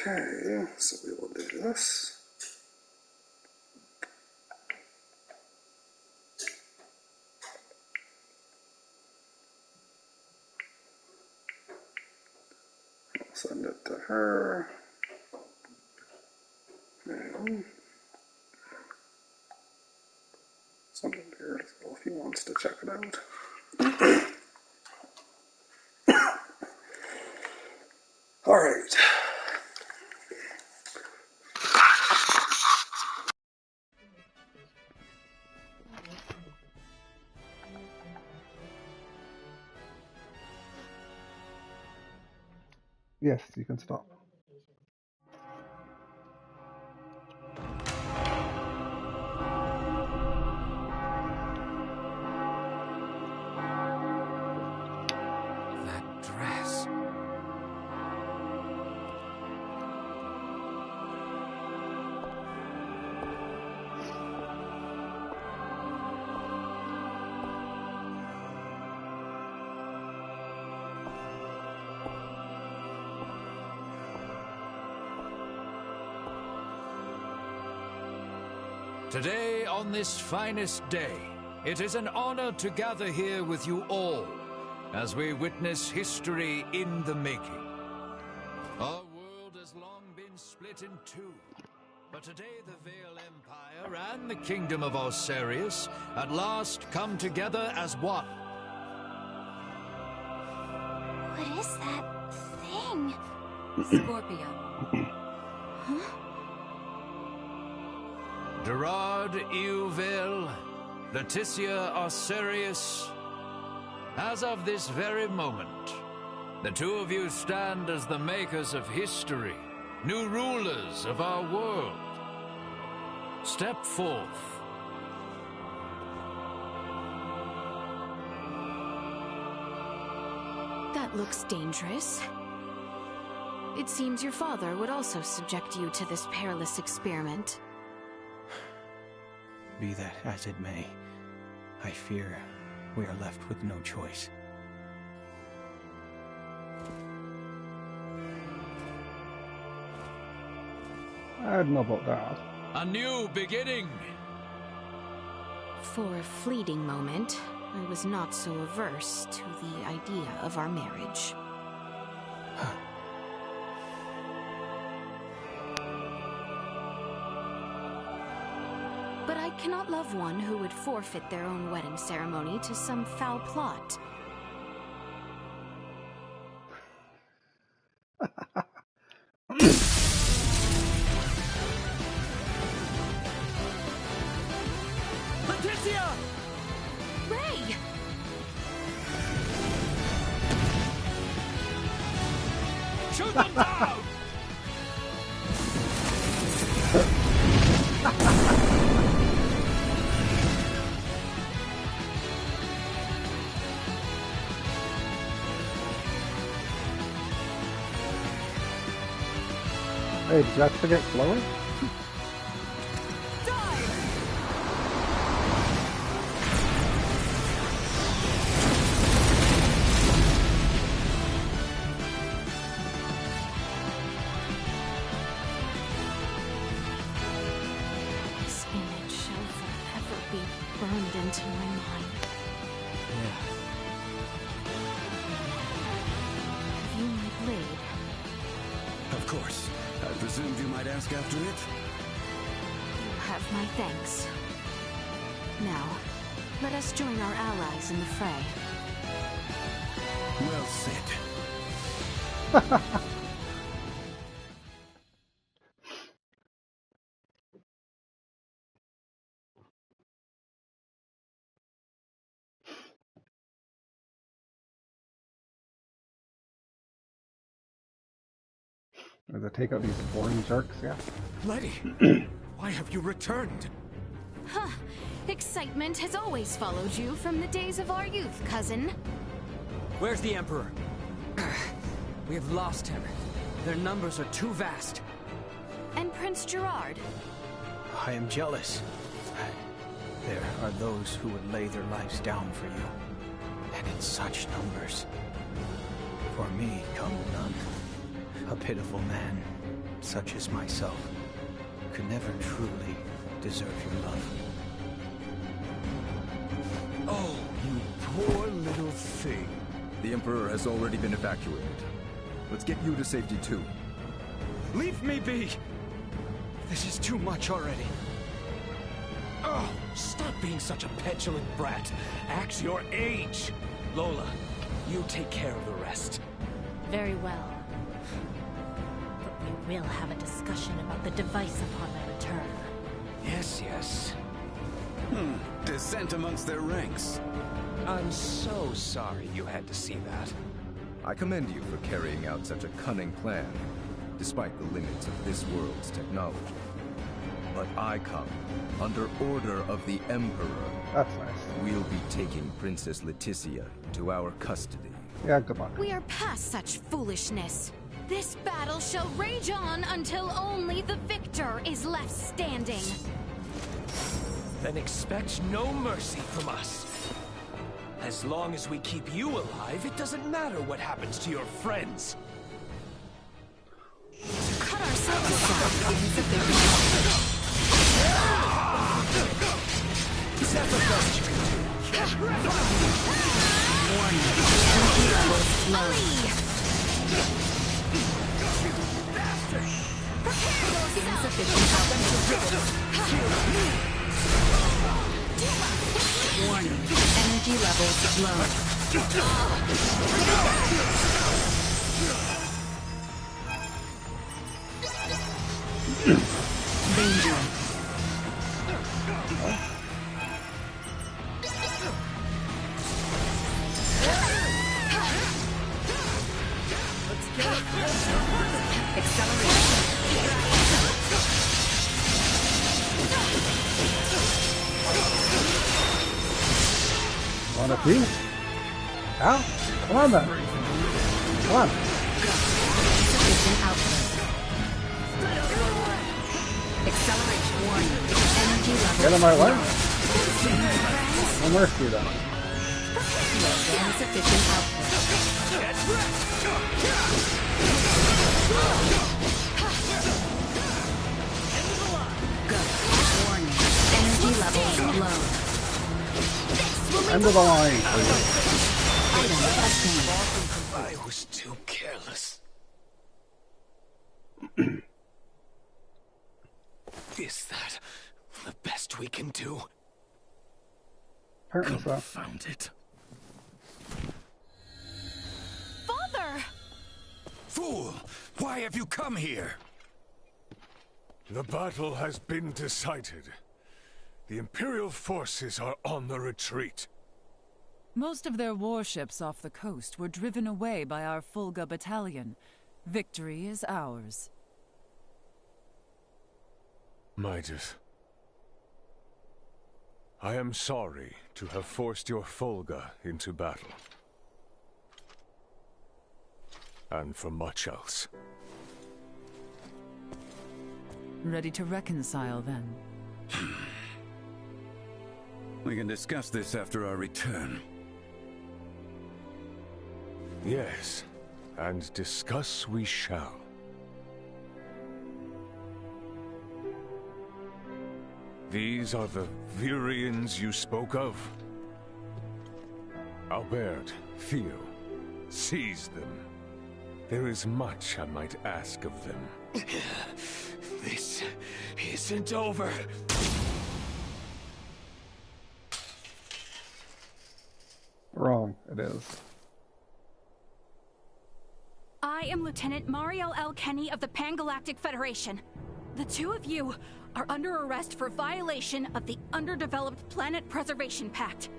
Okay, so we will do this. I'll send it to her. And send it to her as well if he wants to check it out. All right. Yes, you can stop. That dress. Today, on this finest day, it is an honor to gather here with you all as we witness history in the making. Our world has long been split in two, but today the Vale Empire and the Kingdom of Osarius at last come together as one. What is that thing? Scorpio. Huh? Gerard Euville, Leticia Osarius, as of this very moment, the two of you stand as the makers of history, new rulers of our world. Step forth. That looks dangerous. It seems your father would also subject you to this perilous experiment. Be that as it may, I fear we are left with no choice. I don't know about that. A new beginning! For a fleeting moment, I was not so averse to the idea of our marriage. But I cannot love one who would forfeit their own wedding ceremony to some foul plot. Leticia! Ray! Shoot them down! Hey, did you have to get slower? This image shall forever be burned into my mind. Have you my blade? Of course. I presumed you might ask after it? You have my thanks. Now, let us join our allies in the fray. Well said. As I take out these boring jerks, yeah. Letty, why have you returned? Huh. Excitement has always followed you from the days of our youth, cousin. Where's the Emperor? We have lost him. Their numbers are too vast. And Prince Gerard? I am jealous. There are those who would lay their lives down for you, and in such numbers. For me come none. A pitiful man, such as myself, could never truly deserve your love. Oh, you poor little thing. The Emperor has already been evacuated. Let's get you to safety too. Leave me be! This is too much already. Oh, stop being such a petulant brat. Act your age. Lola, you take care of the rest. Very well. But we will have a discussion about the device upon my return. Yes, yes. Dissent amongst their ranks. I'm so sorry you had to see that. I commend you for carrying out such a cunning plan, despite the limits of this world's technology. But I come under order of the Emperor. That's nice. We'll be taking Princess Leticia into our custody. Yeah, good luck. We are past such foolishness. This battle shall rage on until only the victor is left standing. Then expect no mercy from us. As long as we keep you alive, it doesn't matter what happens to your friends. Cut ourselves aside. Warning. Energy levels low. Insufficient Warning. Energy levels low. Danger. Want a piece? Ow! Come on then. Come on. Insufficient output. Acceleration. Warning. Energy level. Get in my way. No mercy then. Insufficient output. Go. Warning. Energy levels low. End of the line, please. Item obtained. I was too careless. Is that the best we can do? Apparently so. Found it. Father! Fool! Why have you come here? The battle has been decided. The Imperial forces are on the retreat. Most of their warships off the coast were driven away by our Fulga battalion. Victory is ours. Midas, I am sorry to have forced your Fulga into battle. And for much else. Ready to reconcile, then? We can discuss this after our return. Yes, and discuss we shall. These are the Virians you spoke of? Albert, Theo, seize them. There is much I might ask of them. This isn't over. Wrong, it is. I am Lieutenant Mariel L. Kenny of the Pan-Galactic Federation. The two of you are under arrest for violation of the Underdeveloped Planet Preservation Pact.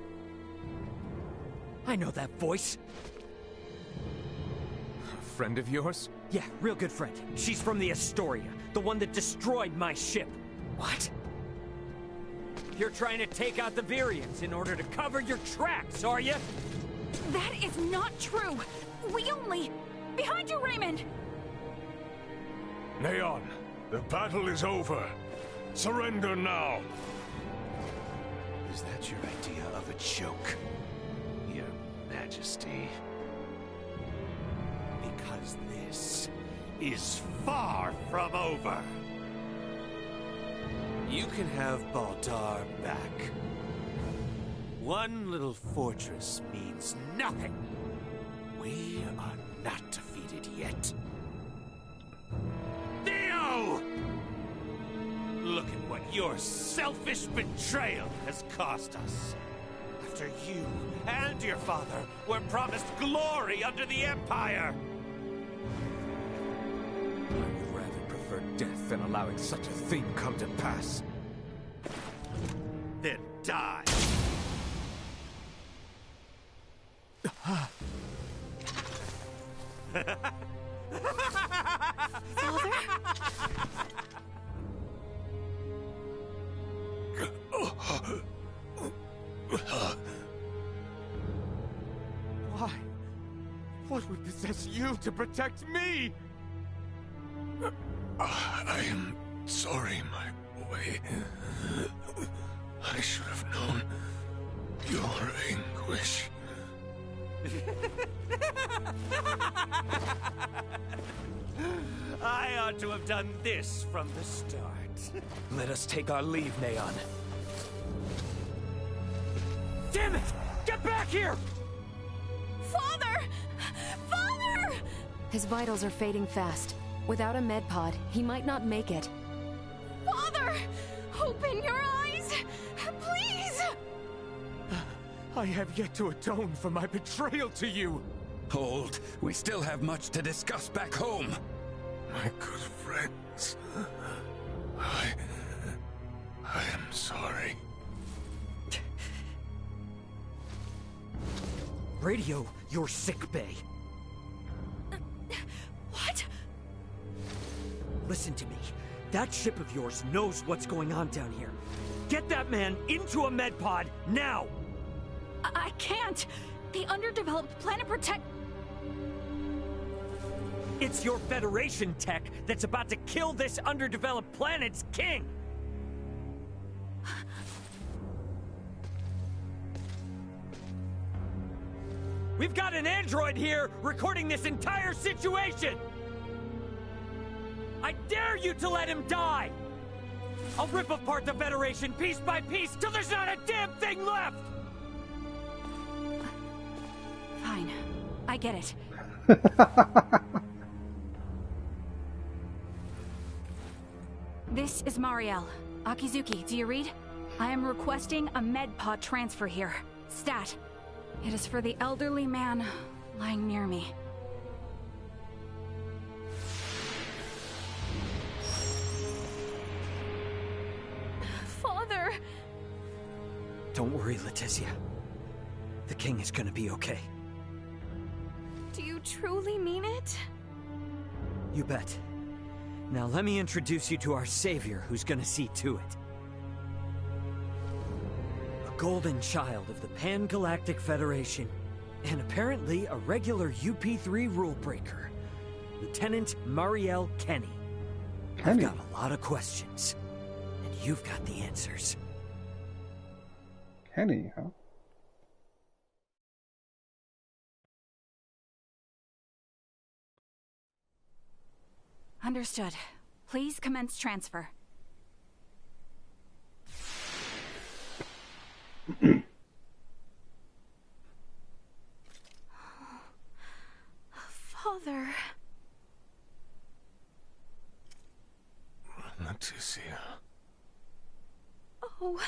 I know that voice. A friend of yours? Yeah, real good friend. She's from the Astoria, the one that destroyed my ship. What? You're trying to take out the Virians in order to cover your tracks, are you? That is not true! We only... Behind you, Raymond! Neon, the battle is over. Surrender now! Is that your idea of a joke, Your Majesty? Because this is far from over. You can have Baldar back. One little fortress means nothing. We are not defeated yet. Theo! Look at what your selfish betrayal has cost us. After you and your father were promised glory under the Empire. I would rather prefer death than allowing such a thing come to pass. Then die. Father? Why? What would possess you to protect me? I am sorry, my boy. I should have known your anguish. I ought to have done this from the start. Let us take our leave, Neon. Damn it! Get back here! Father! Father! His vitals are fading fast. Without a med pod, he might not make it. Father! Open your eyes! Please! I have yet to atone for my betrayal to you. Hold. We still have much to discuss back home. My good friends, I am sorry. Radio your sick bay. What? Listen to me. That ship of yours knows what's going on down here. Get that man into a med pod now! I can't! The underdeveloped Planet Protect... It's your Federation tech that's about to kill this underdeveloped planet's king! We've got an android here recording this entire situation! I dare you to let him die! I'll rip apart the Federation piece by piece till there's not a damn thing left! Fine. I get it. This is Mariel. Akizuki, do you read? I am requesting a med pod transfer here. Stat. It is for the elderly man lying near me. Father! Don't worry, Leticia. The king is gonna be okay. Do you truly mean it? You bet. Now let me introduce you to our savior who's gonna see to it. A golden child of the Pan-Galactic Federation, and apparently a regular UP3 rule breaker. Lieutenant Mariel Kenny. I've got a lot of questions, and you've got the answers. Kenny, huh? Understood. Please commence transfer. Father... Leticia. Oh,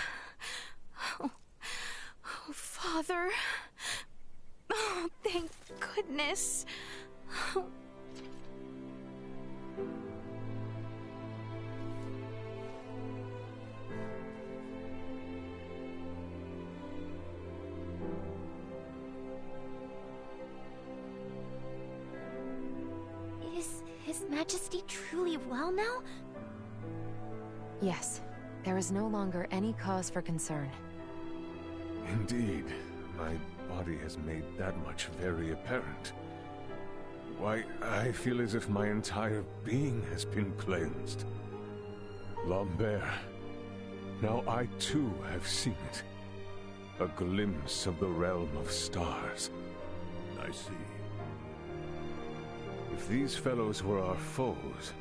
Father. Oh, thank goodness. Is His Majesty truly well now? Yes. There is no longer any cause for concern. Indeed. My body has made that much very apparent. Why, I feel as if my entire being has been cleansed. Lambert, now I too have seen it. A glimpse of the realm of stars. I see. If these fellows were our foes,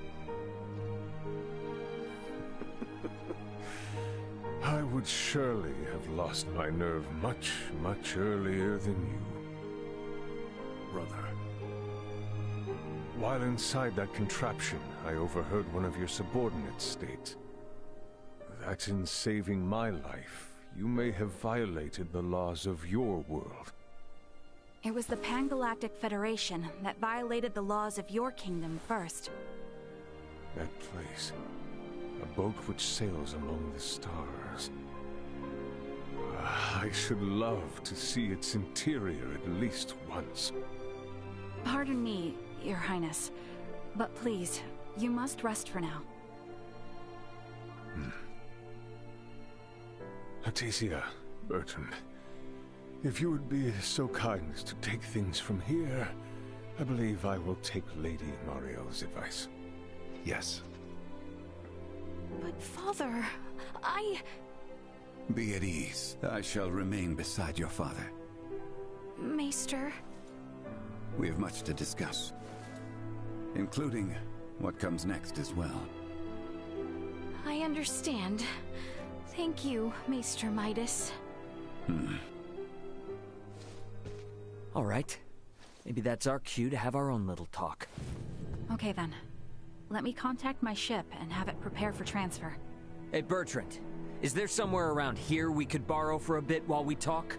I would surely have lost my nerve much, much earlier than you. Brother. While inside that contraption, I overheard one of your subordinates state that in saving my life, you may have violated the laws of your world. It was the Pan-Galactic Federation that violated the laws of your kingdom first. That place. A boat which sails among the stars. I should love to see its interior at least once. Pardon me, Your Highness, but please, you must rest for now. Leticia, Bertrand, if you would be so kind as to take things from here, I believe I will take Lady Mariel's advice. Yes. But Father, Be at ease. I shall remain beside your father. Maester... We have much to discuss, including what comes next as well. I understand. Thank you, Maester Midas. All right. Maybe that's our cue to have our own little talk. Okay then. Let me contact my ship and have it prepare for transfer. Hey, Bertrand. Is there somewhere around here we could borrow for a bit while we talk?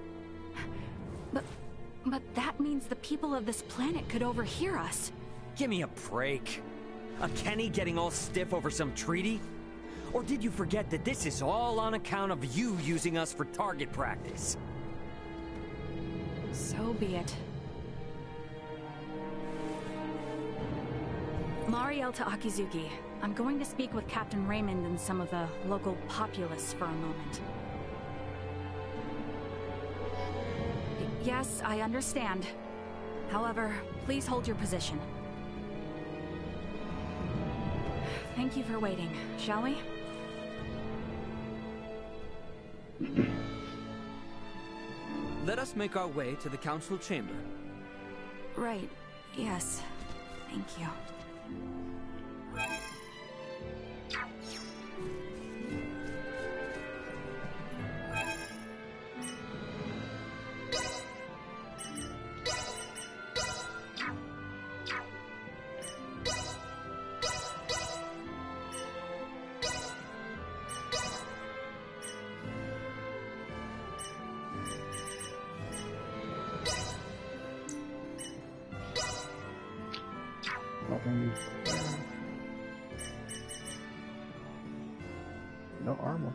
But that means the people of this planet could overhear us. Give me a break. A Kenny getting all stiff over some treaty? Or did you forget that this is all on account of you using us for target practice? So be it. Mariel to Akizuki. I'm going to speak with Captain Raymond and some of the local populace for a moment. Yes, I understand. However, please hold your position. Thank you for waiting, shall we? Let us make our way to the council chamber. Right, yes. Thank you. No armor.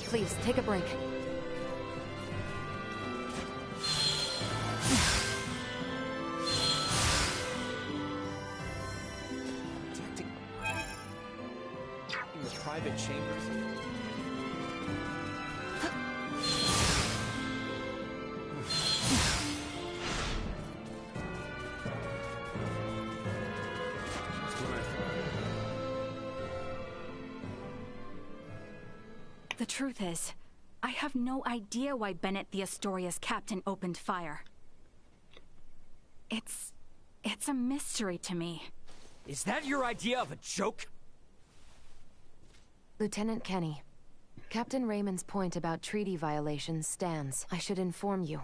Please, take a break. Protecting in the private chambers. The truth is, I have no idea why Bennett the Astoria's captain opened fire. It's a mystery to me. Is that your idea of a joke? Lieutenant Kenny, Captain Raymond's point about treaty violations stands. I should inform you.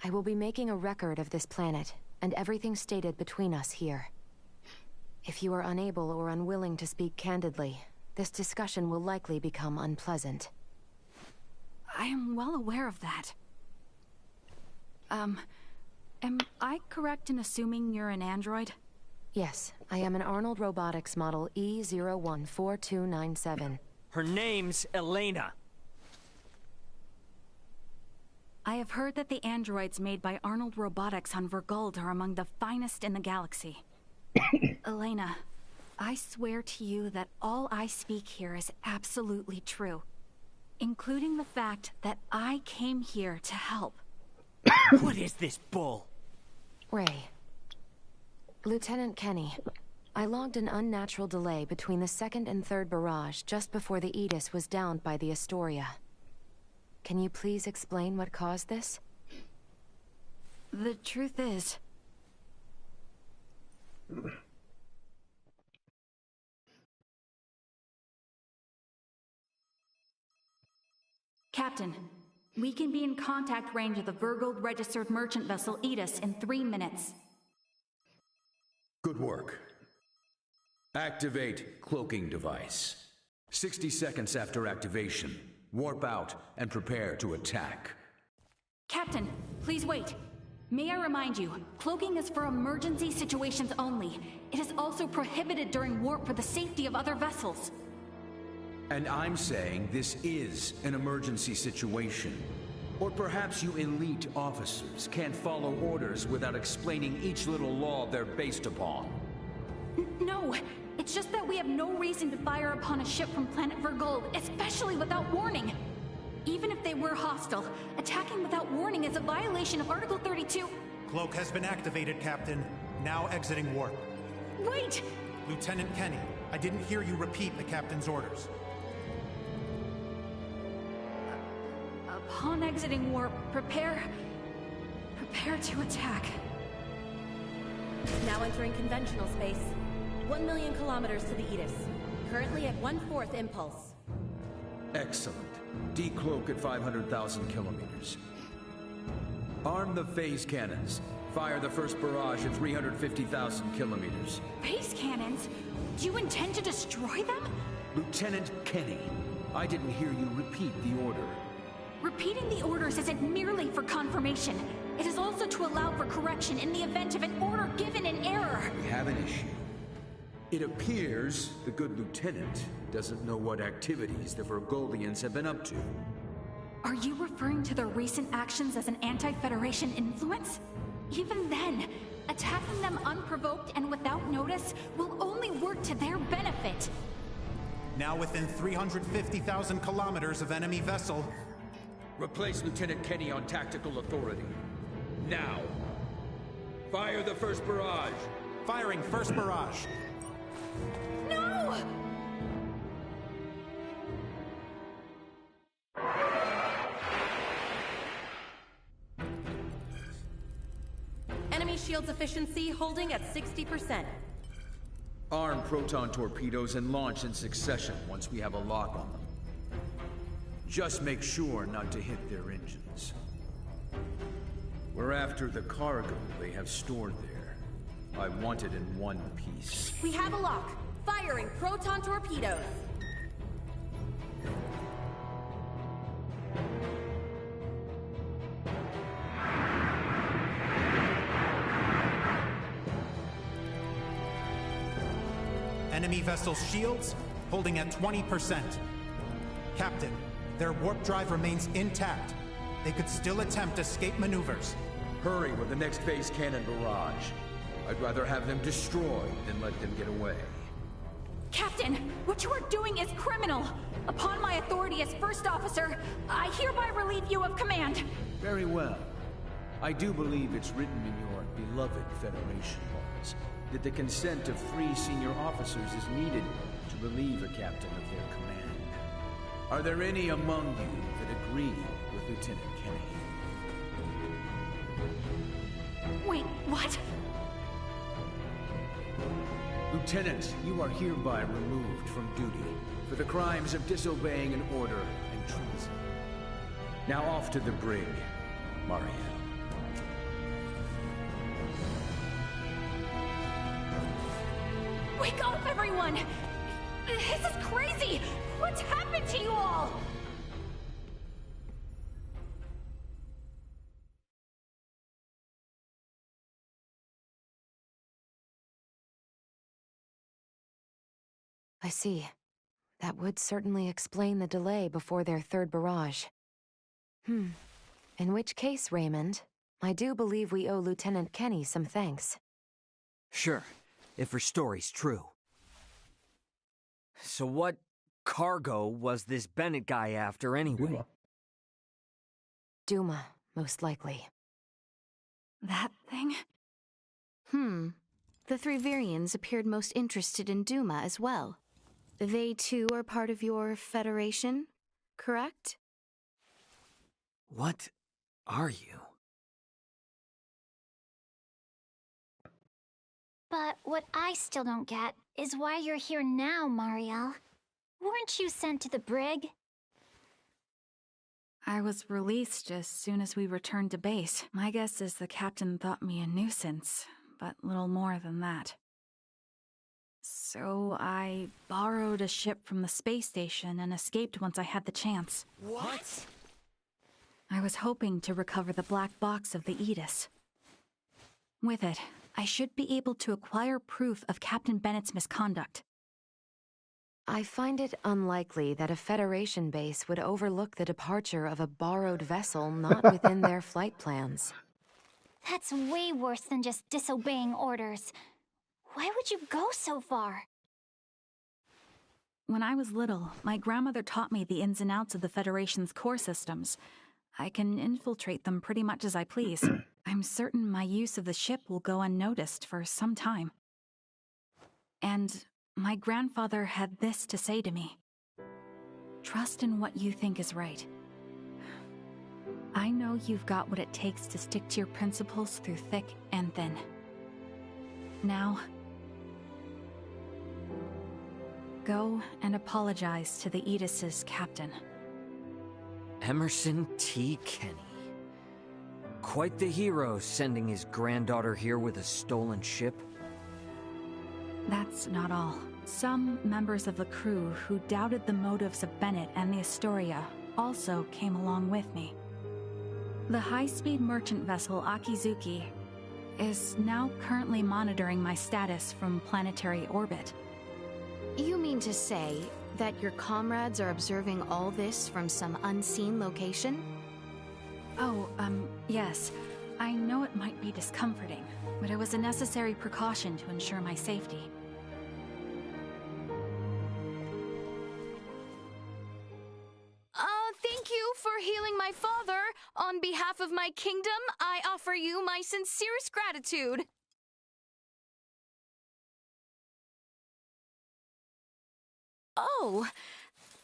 I will be making a record of this planet, and everything stated between us here. If you are unable or unwilling to speak candidly, this discussion will likely become unpleasant. I am well aware of that. Am I correct in assuming you're an android? Yes, I am an Arnold Robotics model E014297. Her name's Elena. I have heard that the androids made by Arnold Robotics on Verguld are among the finest in the galaxy. Elena, I swear to you that all I speak here is absolutely true, including the fact that I came here to help. What is this bull? Ray. Lieutenant Kenny, I logged an unnatural delay between the second and third barrage just before the Aegis was downed by the Astoria. Can you please explain what caused this? The truth is... Captain, we can be in contact range of the Verguld registered merchant vessel Aegis in 3 minutes. Good work. Activate cloaking device. 60 seconds after activation, warp out and prepare to attack. Captain, please wait. May I remind you, cloaking is for emergency situations only. It is also prohibited during warp for the safety of other vessels. And I'm saying this is an emergency situation. Or perhaps you elite officers can't follow orders without explaining each little law they're based upon. No, it's just that we have no reason to fire upon a ship from planet Verguld, especially without warning. Even if they were hostile, attacking without warning is a violation of Article 32. Cloak has been activated, Captain. Now exiting warp. Wait! Lieutenant Kenny, I didn't hear you repeat the Captain's orders. Upon exiting warp, prepare to attack. Now entering conventional space. 1 million kilometers to the Aegis. Currently at 1/4 impulse. Excellent. Decloak at 500,000 kilometers. Arm the phase cannons. Fire the first barrage at 350,000 kilometers. Phase cannons? Do you intend to destroy them? Lieutenant Kenny, I didn't hear you repeat the order. Repeating the orders isn't merely for confirmation. It is also to allow for correction in the event of an order given in error. We have an issue. It appears the good lieutenant doesn't know what activities the Verguldians have been up to. Are you referring to their recent actions as an anti-Federation influence? Even then, attacking them unprovoked and without notice will only work to their benefit. Now within 350,000 kilometers of enemy vessel. Replace Lieutenant Kenny on tactical authority. Now! Fire the first barrage! Firing first barrage. No! Enemy shields efficiency holding at 60%. Arm proton torpedoes and launch in succession once we have a lock on them. Just make sure not to hit their engines. We're after the cargo they have stored there. I want it in one piece. We have a lock. Firing proton torpedoes. Enemy vessel shields holding at 20%. Captain, their warp drive remains intact. They could still attempt escape maneuvers. Hurry with the next phase cannon barrage. I'd rather have them destroyed than let them get away. Captain, what you are doing is criminal. Upon my authority as first officer, I hereby relieve you of command. Very well. I do believe it's written in your beloved Federation laws that the consent of 3 senior officers is needed to relieve a captain of their command. Are there any among you that agree with Lieutenant Kenny? Wait, what? Lieutenant, you are hereby removed from duty for the crimes of disobeying an order and treason. Now off to the brig, Mariel. Wake up, everyone! This is crazy! What's happened to you all? I see. That would certainly explain the delay before their third barrage. In which case, Raymond, I do believe we owe Lieutenant Kenny some thanks. Sure, if her story's true. So what cargo was this Bennett guy after anyway? Duma, most likely. That thing? The three Virians appeared most interested in Duma as well. They too are part of your Federation, correct? What are you? But what I still don't get is why you're here now, Mariel. Weren't you sent to the brig? I was released as soon as we returned to base. My guess is the captain thought me a nuisance, but little more than that. So I borrowed a ship from the space station and escaped once I had the chance. What? I was hoping to recover the black box of the Aegis. With it, I should be able to acquire proof of Captain Bennett's misconduct. I find it unlikely that a Federation base would overlook the departure of a borrowed vessel not within their flight plans. That's way worse than just disobeying orders. Why would you go so far? When I was little, my grandmother taught me the ins and outs of the Federation's core systems. I can infiltrate them pretty much as I please. I'm certain my use of the ship will go unnoticed for some time. And my grandfather had this to say to me. Trust in what you think is right. I know you've got what it takes to stick to your principles through thick and thin. Now, go and apologize to the Aegis' captain. Emerson T. Kenny. Quite the hero, sending his granddaughter here with a stolen ship. That's not all. Some members of the crew who doubted the motives of Bennett and the Astoria also came along with me. The high-speed merchant vessel Akizuki is now currently monitoring my status from planetary orbit. You mean to say that your comrades are observing all this from some unseen location? Oh, yes. I know it might be discomforting, but it was a necessary precaution to ensure my safety. Thank you for healing my father. On behalf of my kingdom, I offer you my sincerest gratitude. Oh,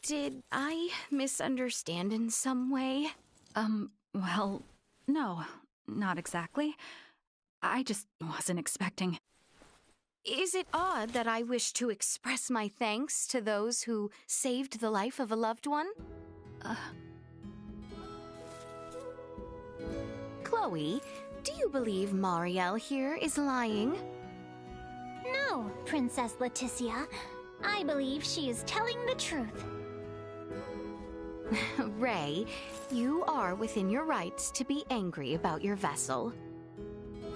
did I misunderstand in some way? Well, no, not exactly. I just wasn't expecting. Is it odd that I wish to express my thanks to those who saved the life of a loved one? Chloe, do you believe Mariel here is lying? No, Princess Leticia. I believe she is telling the truth. Ray, you are within your rights to be angry about your vessel.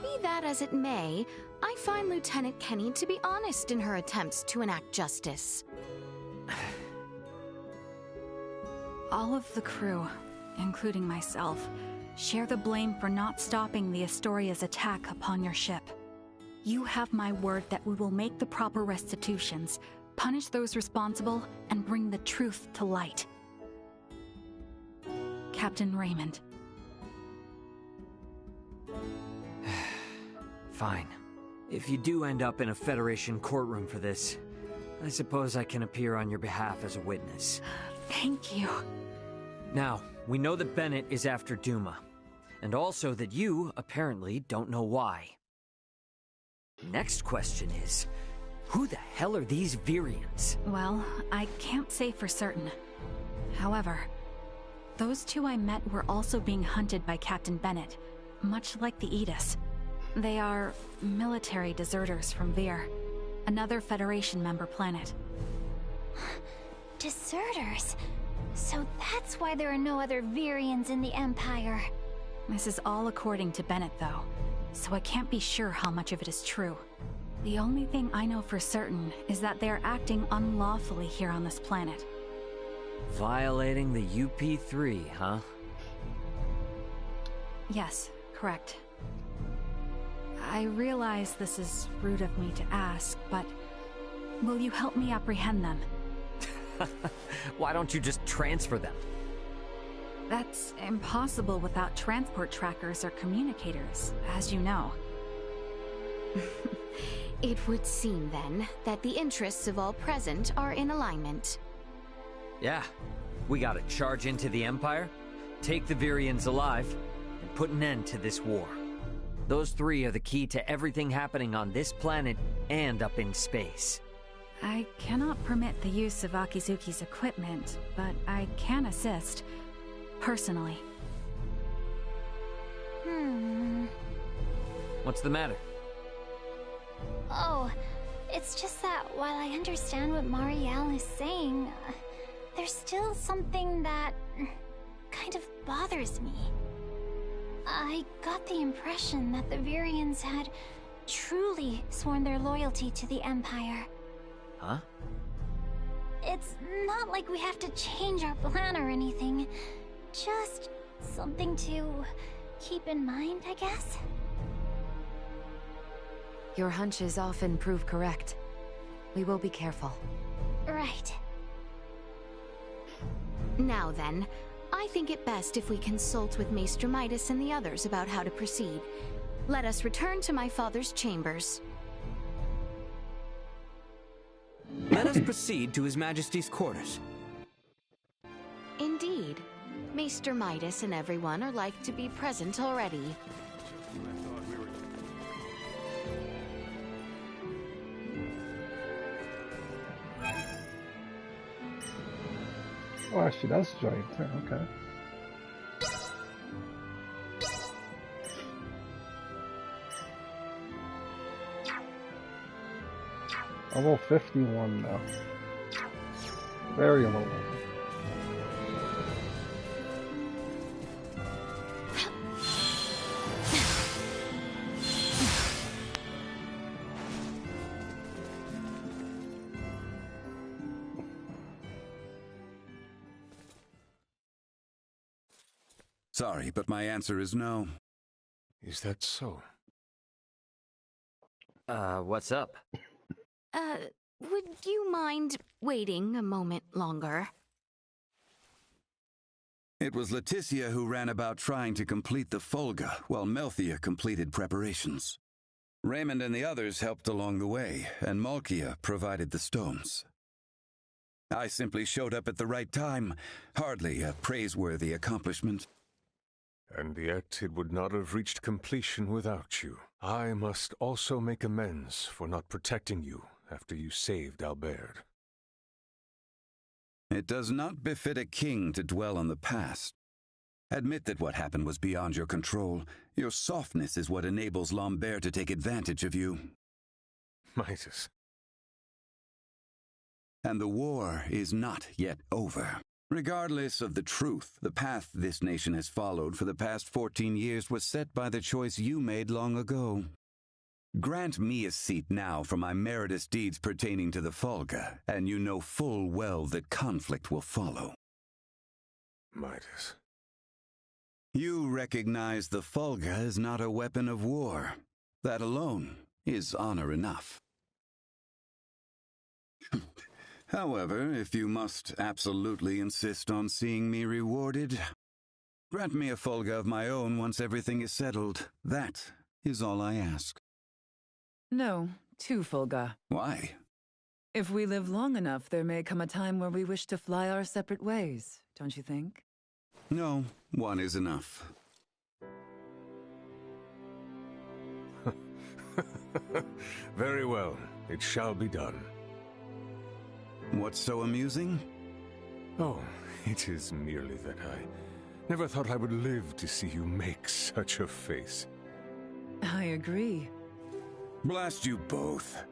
Be that as it may, I find Lieutenant Kenny to be honest in her attempts to enact justice. All of the crew, including myself, share the blame for not stopping the Astoria's attack upon your ship. You have my word that we will make the proper restitutions, punish those responsible, and bring the truth to light. Captain Raymond. Fine. If you do end up in a Federation courtroom for this, I suppose I can appear on your behalf as a witness. Thank you. Now, we know that Bennett is after Duma, and also that you, apparently, don't know why. Next question is, who the hell are these Virians? Well, I can't say for certain. However, those two I met were also being hunted by Captain Bennett, much like the Aegis. They are military deserters from Vir. another Federation member planet. Deserters? So that's why there are no other Virians in the Empire. This is all according to Bennett, though, so I can't be sure how much of it is true. The only thing I know for certain is that they're acting unlawfully here on this planet. Violating the UP3, huh? Yes, correct. I realize this is rude of me to ask, but will you help me apprehend them? Why don't you just transfer them? That's impossible without transport trackers or communicators, as you know. It would seem, then, that the interests of all present are in alignment. Yeah. We gotta charge into the Empire, take the Virians alive, and put an end to this war. Those three are the key to everything happening on this planet and up in space. I cannot permit the use of Akizuki's equipment, but I can assist. Personally. What's the matter? Oh, it's just that while I understand what Marielle is saying, there's still something that kind of bothers me. I got the impression that the Virians had truly sworn their loyalty to the Empire. Huh? It's not like we have to change our plan or anything. Just something to keep in mind, I guess? Your hunches often prove correct. We will be careful. Right. Now then, I think it best if we consult with Maester Midas and the others about how to proceed. Let us return to my father's chambers. Let us proceed to His Majesty's quarters. Indeed. Maester Midas and everyone are like to be present already. Oh, actually, that's joint. Okay. Level 51 now. Very low level. Sorry, but my answer is no. Is that so? What's up? Would you mind waiting a moment longer? It was Leticia who ran about trying to complete the Folga, while Melthia completed preparations. Raymond and the others helped along the way, and Malkia provided the stones. I simply showed up at the right time, hardly a praiseworthy accomplishment. And yet it would not have reached completion without you. I must also make amends for not protecting you after you saved Albert. It does not befit a king to dwell on the past. Admit that what happened was beyond your control. Your softness is what enables Lambert to take advantage of you. Midas. And the war is not yet over. Regardless of the truth, the path this nation has followed for the past 14 years was set by the choice you made long ago. Grant me a seat now for my meritorious deeds pertaining to the Folga, and you know full well that conflict will follow. Midas. You recognize the Folga is not a weapon of war. That alone is honor enough. However, if you must absolutely insist on seeing me rewarded, grant me a Folga of my own once everything is settled. That is all I ask. No, 2 Folga. Why? If we live long enough, there may come a time where we wish to fly our separate ways, don't you think? No, 1 is enough. Very well, it shall be done. What's so amusing? Oh, it is merely that I never thought I would live to see you make such a face. I agree. Blast you both.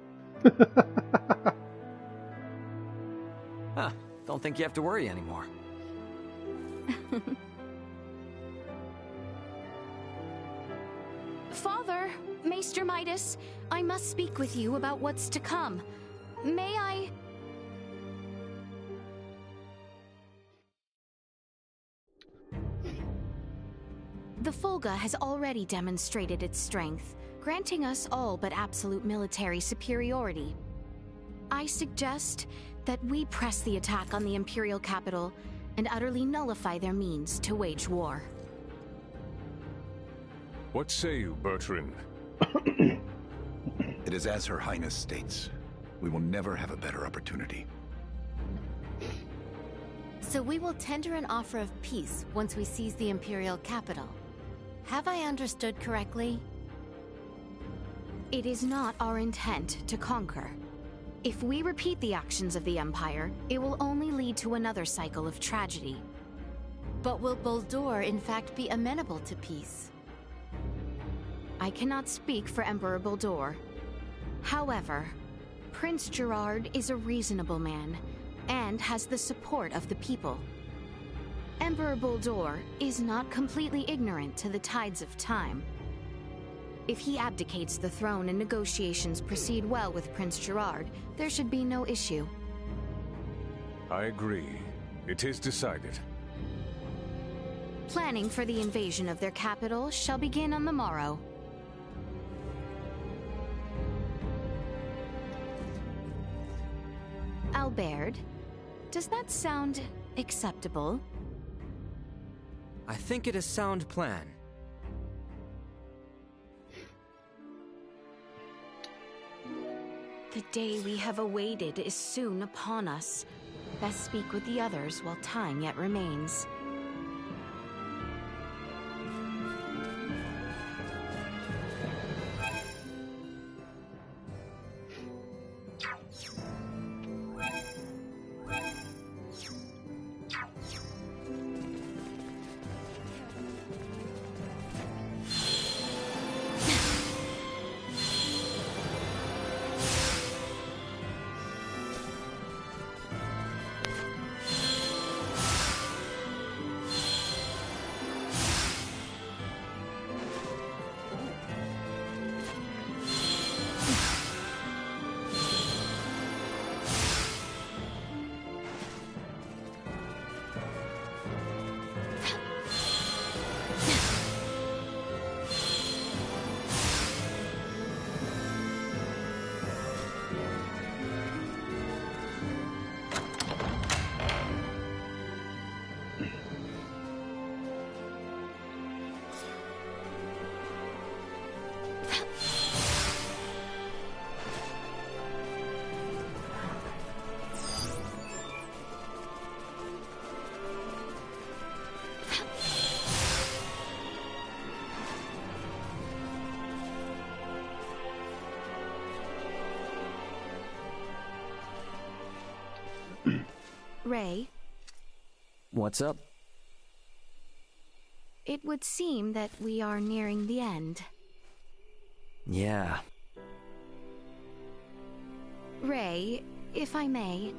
Huh, don't think you have to worry anymore. Father, Maester Midas, I must speak with you about what's to come. May I... The Fulga has already demonstrated its strength, granting us all but absolute military superiority. I suggest that we press the attack on the Imperial capital and utterly nullify their means to wage war. What say you, Bertrand? It is as Her Highness states. We will never have a better opportunity. So we will tender an offer of peace once we seize the Imperial capital. Have I understood correctly? It is not our intent to conquer. If we repeat the actions of the Empire, it will only lead to another cycle of tragedy. But will Boldur in fact be amenable to peace? I cannot speak for Emperor Boldur. However, Prince Gerard is a reasonable man, and has the support of the people. Emperor Boldur is not completely ignorant to the tides of time. If he abdicates the throne and negotiations proceed well with Prince Gerard, there should be no issue. I agree. It is decided. Planning for the invasion of their capital shall begin on the morrow. Albert, does that sound acceptable? I think it a sound plan. The day we have awaited is soon upon us. Best speak with the others while time yet remains. Ray? What's up? It would seem that we are nearing the end. Yeah. Ray, if I may,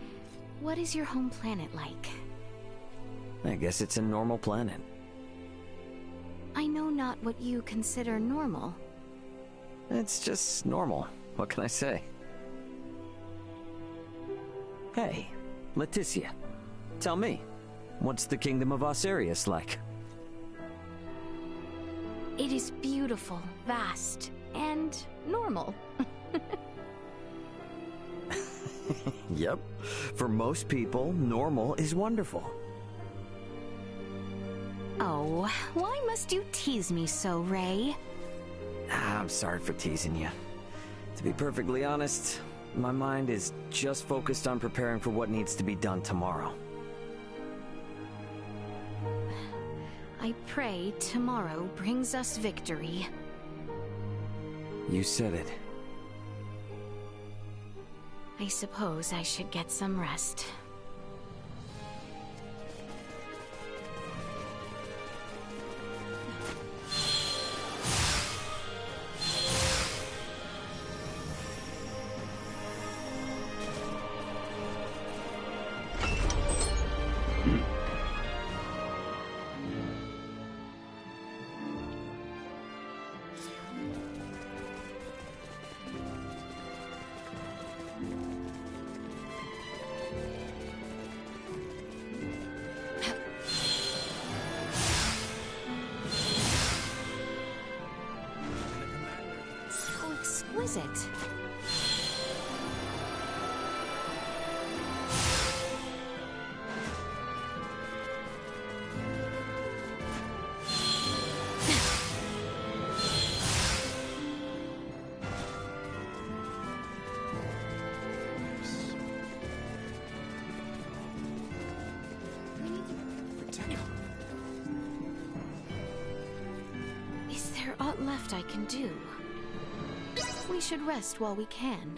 what is your home planet like? I guess it's a normal planet. I know not what you consider normal. It's just normal. What can I say? Hey, Leticia, tell me, what's the Kingdom of Osarius like? It is beautiful, vast, and normal. Yep. For most people, normal is wonderful. Oh, why must you tease me so, Ray? I'm sorry for teasing you. To be perfectly honest, my mind is just focused on preparing for what needs to be done tomorrow. I pray tomorrow brings us victory. You said it. I suppose I should get some rest. So exquisite. Is there aught left I can do? We should rest while we can.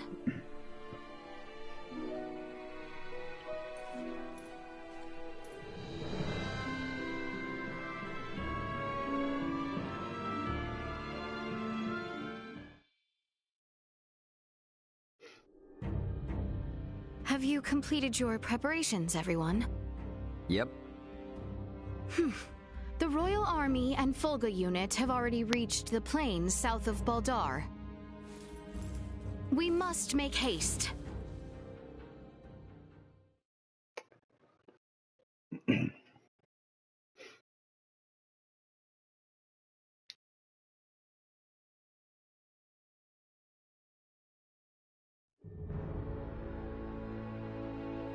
Have you completed your preparations, everyone? Yep. The Royal Army and Fulga unit have already reached the plains south of Baldar. We must make haste.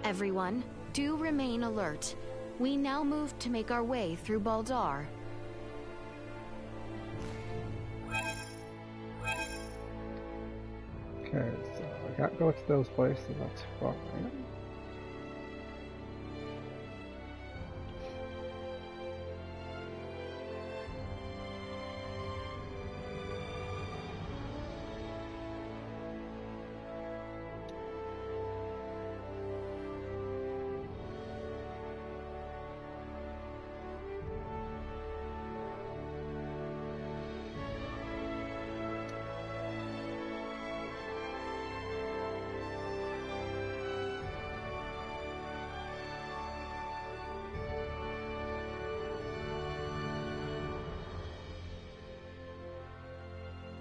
Everyone, do remain alert. We now move to make our way through Baldar. Okay, so I can't go to those places, that's fine.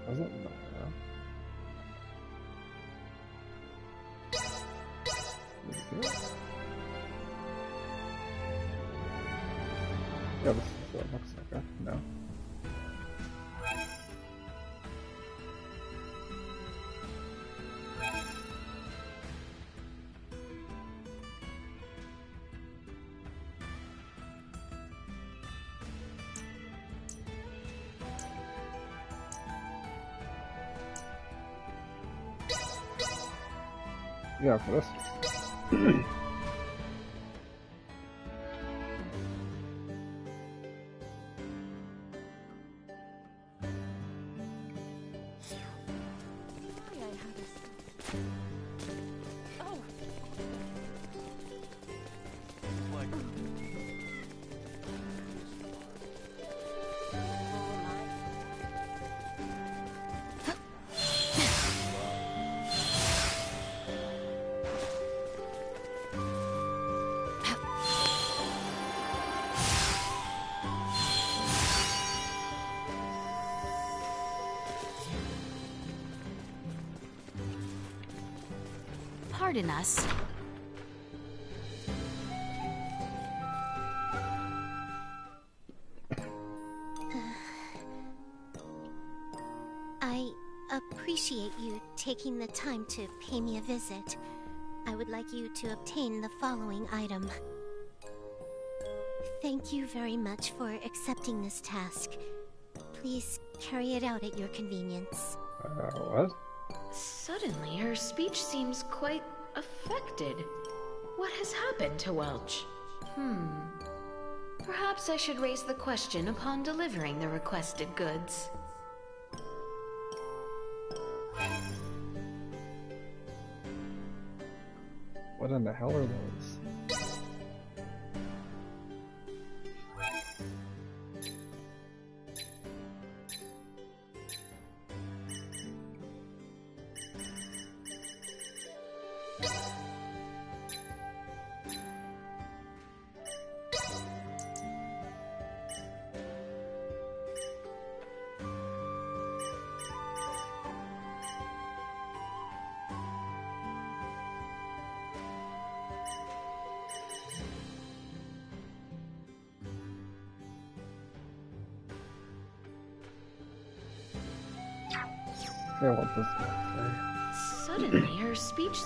Was it? No. Yeah, this is what it looks like. No. Yeah, for this. Pardon us. I appreciate you taking the time to pay me a visit. I would like you to obtain the following item. Thank you very much for accepting this task. Please carry it out at your convenience. What? Suddenly, her speech seems quite affected. What has happened to Welch? Perhaps I should raise the question upon delivering the requested goods. What in the hell are those? Say what this guy say. Suddenly, her speech...